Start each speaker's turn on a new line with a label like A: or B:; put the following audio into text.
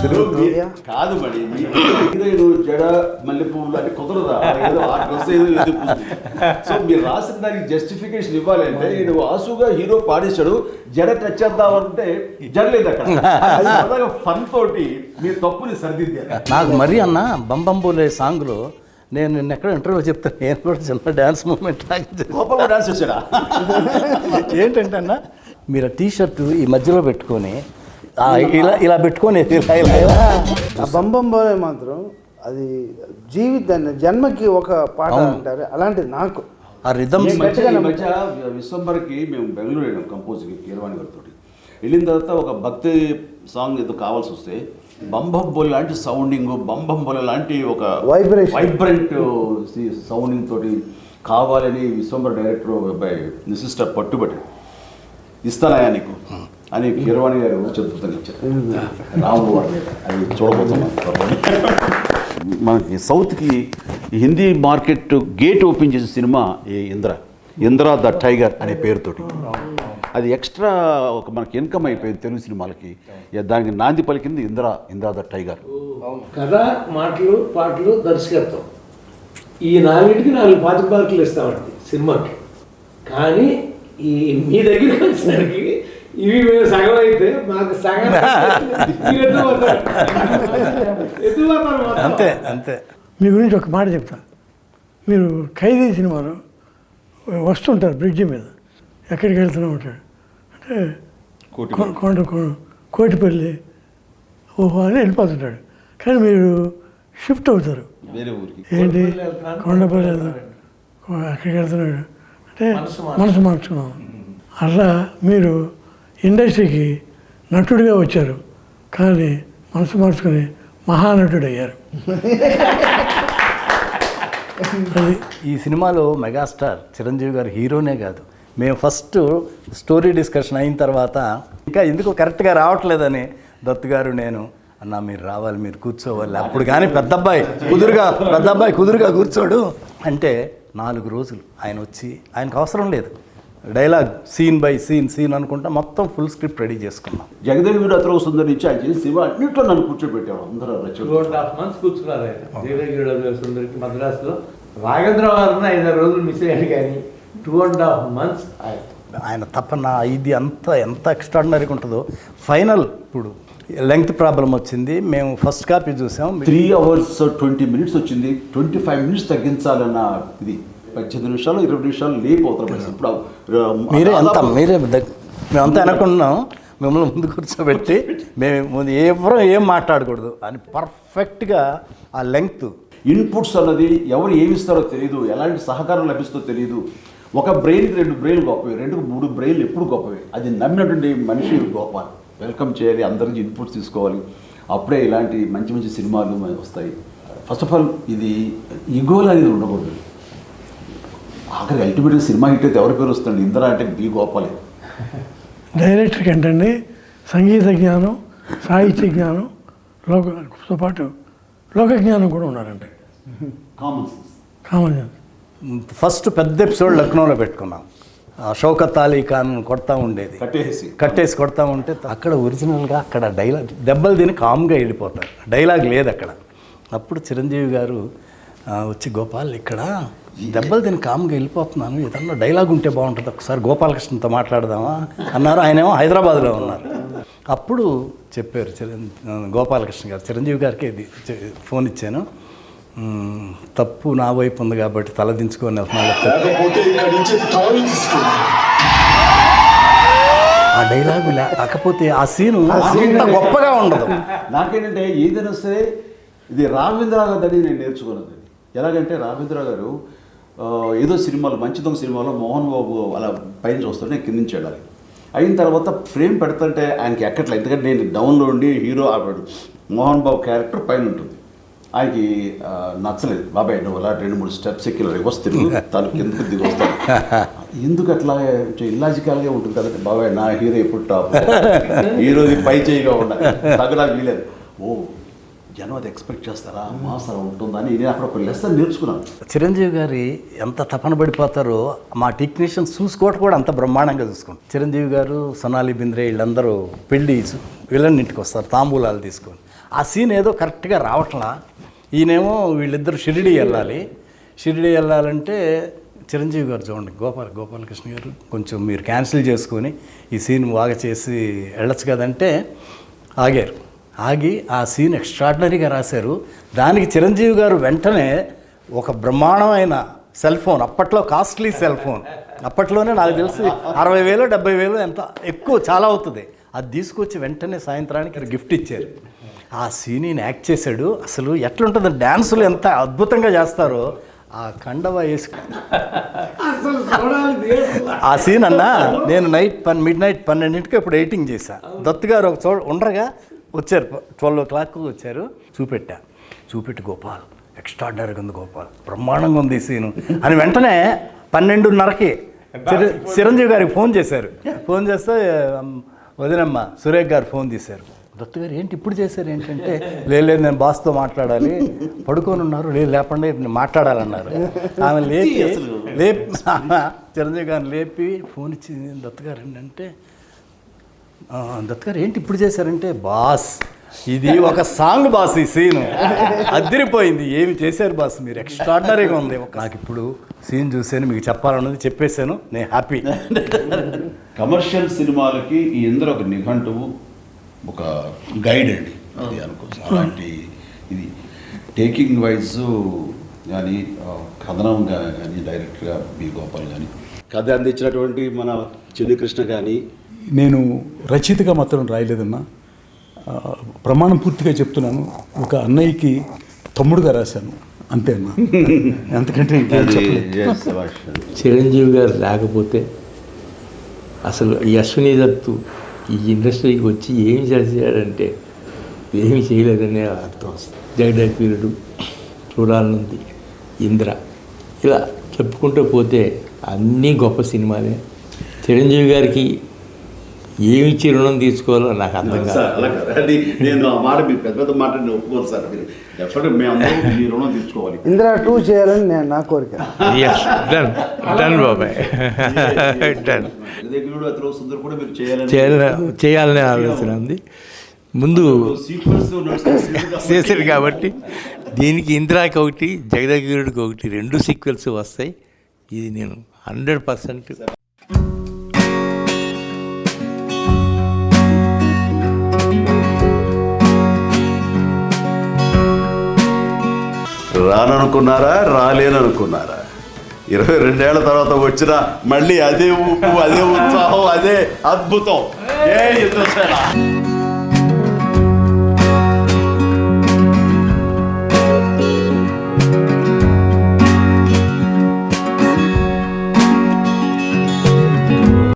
A: తిరుగుతూ.
B: కాదు మరి హీరోయిన్ జడ మల్లెపూలు అని కుదరదా, ఏదో ఆ డ్రెస్ ఏదో ఎదుగుతుంది. సో మీరు రాసిన దానికి జస్టిఫికేషన్ ఇవ్వాలి అంటే ఈయన ఆసుగా హీరో పాడేశాడు, జడ టచ్ చేద్దామంటే జడలేదు అక్కడ. ఫన్ తోటి మీరు తప్పుని సరిదిద్దారు.
A: నాకు మరీ అన్న బంబంబోలే సాంగ్లో నేను నిన్న ఎక్కడ ఇంటర్వ్యూ చెప్తాను, నేను కూడా చిన్న డ్యాన్స్ మూమెంట్
B: గోపాల్ డాన్స్ చేశాడా?
A: ఏంటంటే అన్న మీరు ఆ టీషర్ట్ ఈ మధ్యలో పెట్టుకొని ఇలా ఇలా పెట్టుకొని
C: ఆ బంబంబోలే మాత్రం అది జీవితాన్ని జన్మకి ఒక పాట అంటారు, అలాంటిది నాకు
A: ఆ రిథమ్.
B: ఈ మధ్య విశ్వంబర్కి మేము బెంగళూరు వెళ్ళాం కంపోజ్కి కీరవాణి గారితో. వెళ్ళిన తర్వాత ఒక భక్తి సాంగ్ ఏదో కావాల్సి వస్తే బంబంబోలే లాంటి సౌండింగ్, బంబంబోలే లాంటి ఒక వైబ్రెంట్ సౌండింగ్ తోటి కావాలని విశ్వంబర్ డైరెక్టర్ సిస్టర్ పట్టుబట్టి ఇస్తానయా నీకు అని కీరవాణి గారు చెప్తాను ఇచ్చారు. రాముడు వాడు అది చూడబోతున్నాం. మనకి సౌత్కి హిందీ మార్కెట్ గేట్ ఓపెన్ చేసిన సినిమా ఈ ఇంద్ర ద టైగర్ అనే పేరుతోటి. అది ఎక్స్ట్రా ఒక మనకి ఇన్కమ్ అయిపోయింది తెలుగు సినిమాలకి. దానికి నాంది పలికింది ఇంద్ర ద టైగర్.
D: కథ, మాటలు, పాటలు, దర్శకత్వం ఈ 4టికి 4 25 మార్కులు ఇస్తామండి సినిమాకి. కానీ ఈ మీ దగ్గరికి వచ్చేసరికి ఇవి మేము సగం అయితే మాకు సగం
A: అంతే అంతే.
E: మీ గురించి ఒక మాట చెప్తా. మీరు ఖైదీ సినిమాలో వస్తుంటారు బ్రిడ్జి మీద, ఎక్కడికి వెళ్తూనే ఉంటాడు అంటే కోటిపల్లి ఓహో అని వెళ్ళిపోతుంటాడు. కానీ మీరు షిఫ్ట్ అవుతారు, ఏంటి కొండపల్లి అక్కడికి వెళ్తున్నాడు అంటే మనసు మార్చుకున్నాం. అలా మీరు ఇండస్ట్రీకి నటుడిగా వచ్చారు, కానీ మనసు మార్చుకుని మహానటుడు అయ్యారు.
A: ఈ సినిమాలో మెగాస్టార్ చిరంజీవి గారు హీరోనే కాదు, మేము ఫస్ట్ స్టోరీ డిస్కషన్ అయిన తర్వాత ఇంకా ఎందుకు కరెక్ట్గా రావట్లేదని దత్తు గారు నేను అన్న మీరు రావాలి, మీరు కూర్చోవాలి. అప్పుడు కానీ పెద్ద అబ్బాయి కుదురుగా కూర్చోడు అంటే 4 రోజులు ఆయన వచ్చి, ఆయనకు అవసరం లేదు డైలాగ్, సీన్ బై సీన్ అనుకుంటా మొత్తం ఫుల్ స్క్రిప్ట్ రెడీ చేసుకున్నాం.
B: జగదేవి వీడు అతను సుందరి నుంచి ఆయన చేసి సినిమా అన్నింటిలో నన్ను కూర్చోబెట్టాడు. అందరూ
D: 2.5 months కూర్చున్నారు ఆయన జగదేవి సుందరికి మద్రాసులో. రాఘవేంద్ర వారిని 5 రోజులు మిస్ అయ్యాడు, కానీ 2.5 months
A: ఆయన తపన ఇది అంతా ఎంత ఎక్స్ట్రాడినరీగా ఉంటుందో. ఫైనల్ ఇప్పుడు లెంగ్త్ ప్రాబ్లం వచ్చింది, మేము ఫస్ట్ కాపీ చూసాం,
B: 3 hours 20 minutes వచ్చింది. 25 minutes తగ్గించాలన్న ఇది 18 నిమిషాలు 20 నిమిషాలు లేపు అవుతారు. ఇప్పుడు
A: మేమంతా అనుకున్నాం మిమ్మల్ని ముందు కూర్చోబెట్టి మేము ఎవరు ఏం మాట్లాడకూడదు అని పర్ఫెక్ట్గా ఆ లెంగ్త్.
B: ఇన్పుట్స్ అన్నది ఎవరు ఏమి ఇస్తారో తెలియదు, ఎలాంటి సహకారం లభిస్తుందో తెలియదు. ఒక బ్రెయిన్కి 2 బ్రెయిన్లు గొప్పవి, 2కు 3 బ్రెయిన్లు ఎప్పుడు గొప్పవి. అది నమ్మినటువంటి మనిషి గొప్ప. వెల్కమ్ చేయాలి, అందరి నుంచి ఇన్పుట్స్ తీసుకోవాలి, అప్పుడే ఇలాంటి మంచి మంచి సినిమాలు వస్తాయి. ఫస్ట్ ఆఫ్ ఆల్ ఇది ఈగోలు అనేది ఉండకూడదు. ఆఖరి అల్టిమేట్గా సినిమా హిట్ అయితే ఎవరి పేరు వస్తుంది? ఇంద్ర అంటే బి గోపాలే.
E: డైరెక్టర్కి ఏంటండి సంగీత జ్ఞానం, సాహిత్య జ్ఞానం, లోకతో పాటు లోక జ్ఞానం కూడా ఉన్నారండి. Common sense.
A: ఫస్ట్ పెద్ద ఎపిసోడ్ లక్నోలో పెట్టుకున్నాం. షౌకత్ అలీ ఖాన్ కొడతా ఉండేది, కట్టేసి కొడతా ఉంటే అక్కడ ఒరిజినల్గా అక్కడ డైలాగ్ దెబ్బలు తిని కామ్గా వెళ్ళిపోతారు, డైలాగ్ లేదు అక్కడ. అప్పుడు చిరంజీవి గారు వచ్చి గోపాల్ ఇక్కడ దెబ్బలు తిని కామ్గా వెళ్ళిపోతున్నాను, ఏదన్నా డైలాగ్ ఉంటే బాగుంటుంది, ఒకసారి గోపాలకృష్ణతో మాట్లాడదామా అన్నారు. ఆయనేమో హైదరాబాద్లో ఉన్నారు. అప్పుడు చెప్పారు గోపాలకృష్ణ గారు చిరంజీవి గారికి ఇది ఫోన్ ఇచ్చాను, తప్పు నా వైపు ఉంది కాబట్టి తలదించుకొని ఆ డైలాగు లేకపోతే ఆ సీను అంత గొప్పగా ఉండదు.
B: నాకేంటంటే ఏదైనా సరే ఇది రాఘవేంద్రరావు గారు అని నేను నేర్చుకున్నది. ఎలాగంటే రాఘవేంద్రరావు గారు ఏదో సినిమాలో మంచి దొంగ సినిమాలో మోహన్ బాబు అలా పైన చూస్తుంటే నేను కింద నుంచి వెళ్ళాలి. అయిన తర్వాత ఫ్రేమ్ పెడుతుంటే ఆయనకి ఎక్కట్లేదు, ఎందుకంటే నేను డౌన్లో ఉండి హీరో ఆపాడు, మోహన్ బాబు క్యారెక్టర్ పైన ఉంటుంది. ఆయనకి నచ్చలేదు. బాబాయ్ నువ్వు అలా 2-3 స్టెప్స్ ఎక్కి రివర్స్ తిరుగు, తను కిందకు దిగి వస్తాను. ఎందుకు అట్లా ఇల్లాజికల్గా ఉంటుంది కదంటే, బాబాయ్ నా హీరో ఎప్పుడు టాప్, హీరోది పై చేయిగా ఉండాలి, తగ్గడానికి వీలేదు. ఓ జనం అది ఎక్స్పెక్ట్ చేస్తారా, మాస ఉంటుందని నేను అక్కడ ఒక లెసన్ నేర్చుకున్నాను.
A: చిరంజీవి గారి ఎంత తపన పడిపోతారో మా టెక్నీషియన్స్ చూసుకోవటం కూడా అంత బ్రహ్మాండంగా చూసుకుంటారు. చిరంజీవి గారు, సొనాలి బింద్రే వీళ్ళందరూ పెళ్ళి వీళ్ళని ఇంటికి వస్తారు తాంబూలాలు తీసుకొని. ఆ సీన్ ఏదో కరెక్ట్గా రావట్లా. ఈయనేమో వీళ్ళిద్దరు షిరిడి వెళ్ళాలంటే చిరంజీవి గారు చూడండి, గోపాలకృష్ణ గారు కొంచెం మీరు క్యాన్సిల్ చేసుకొని ఈ సీన్ బాగా చేసి వెళ్ళొచ్చు కదంటే ఆగి ఆ సీన్ ఎక్స్ట్రాడినరీగా రాశారు. దానికి చిరంజీవి గారు వెంటనే ఒక బ్రహ్మాండమైన సెల్ ఫోన్, అప్పట్లో కాస్ట్లీ సెల్ ఫోన్, అప్పట్లోనే నాకు తెలిసి 60,000 70,000 ఎంత ఎక్కువ చాలా అవుతుంది, అది తీసుకొచ్చి వెంటనే సాయంత్రానికి గిఫ్ట్ ఇచ్చారు. ఆ సీన్ యాక్ట్ చేశాడు. అసలు ఎట్లుంటుంది, డ్యాన్సులు ఎంత అద్భుతంగా చేస్తారో. ఆ కండవ వేసుకు ఆ సీన్ అన్నా నేను మిడ్ నైట్ 12ంటికి ఇప్పుడు ఎడిటింగ్ చేశాను. దత్తు గారు ఒక ఉండగా వచ్చారు, 12 o'clock వచ్చారు. చూపెట్టి గోపాల్ ఎక్స్ట్రాడినరీగా ఉంది, గోపాల్ బ్రహ్మాండంగా ఉంది ఈ సీను అని వెంటనే 12:30కి చిరంజీవి గారికి ఫోన్ చేస్తే వదినమ్మ సురేఖ్ గారు ఫోన్ చేశారు. దత్తు గారు ఏంటి ఇప్పుడు చేశారు ఏంటంటే, లేదు నేను బాస్తో మాట్లాడాలి, పడుకొని ఉన్నారు, లేదు లేపండి మాట్లాడాలన్నారు. ఆమె లేపి చిరంజీవి గారిని లేపి ఫోన్ ఇచ్చి దత్తు గారు ఏంటంటే, దత్తు గారు ఏంటి ఇప్పుడు చేశారంటే, బాస్ ఇది ఒక సాంగ్ బాస్, ఈ సీను అదిరిపోయింది, ఏమి చేశారు బాస్ మీరు, ఎక్స్ట్రాడినరీగా ఉంది. నాకు ఇప్పుడు సీన్ చూసాను, మీకు చెప్పాలన్నది చెప్పేశాను, నేను హ్యాపీ.
B: కమర్షియల్ సినిమాలకి ఈ ఇందులో ఒక నిఘంటువు, ఒక గైడ్ అండి అది అనుకోవచ్చు. అలాంటి ఇది టేకింగ్ వైజ్ కానీ కథనం కానీ డైరెక్ట్గా బి గోపాల్ కానీ కథ అందించినటువంటి మన చిన్నకృష్ణ కానీ.
F: నేను రచయితగా మాత్రం రాయలేదన్నా, ప్రమాణం పూర్తిగా చెప్తున్నాను, ఒక అన్నయ్యకి తమ్ముడుగా రాశాను అంతే అన్నా, అంతకంటే
D: చిరంజీవి గారు లేకపోతే అసలు ఈ అశ్విని దత్తు ఈ ఇండస్ట్రీకి వచ్చి ఏమి చేశాడంటే ఏమి చేయలేదనే అర్థం వస్తుంది. జగదేకవీరుడు, చూడాలనుంది, ఇంద్ర, ఇలా చెప్పుకుంటూ పోతే అన్నీ గొప్ప సినిమాలే. చిరంజీవి గారికి ఏమి ఇచ్చి రుణం తీసుకోవాలో నాకు అర్థం కాదు.
B: నేను ఆ మాట మీరు పెద్ద మాట ఒప్పుకోరు సార్, మీరు ఎప్పటికీ మేము మీ రుణం తీసుకోవాలి.
C: ఇందిరా 2 చేయాలని నా కోరిక.
D: డన్ బాబాయ్, డన్.
B: సుందర్ కూడా మీరు
D: చేయాలనే ఆలోచన ఉంది. ముందు చేశారు కాబట్టి దీనికి ఇందిరాకి ఒకటి, జగదేకవీరుడికి ఒకటి, 2 సీక్వెల్స్ వస్తాయి. ఇది నేను 100%
B: రాననుకున్నారా, రాలేననుకున్నారా, 22 ఏళ్ల తర్వాత వచ్చిన మళ్ళీ అదే ఊపు, అదే ఉత్సాహం, అదే అద్భుతం.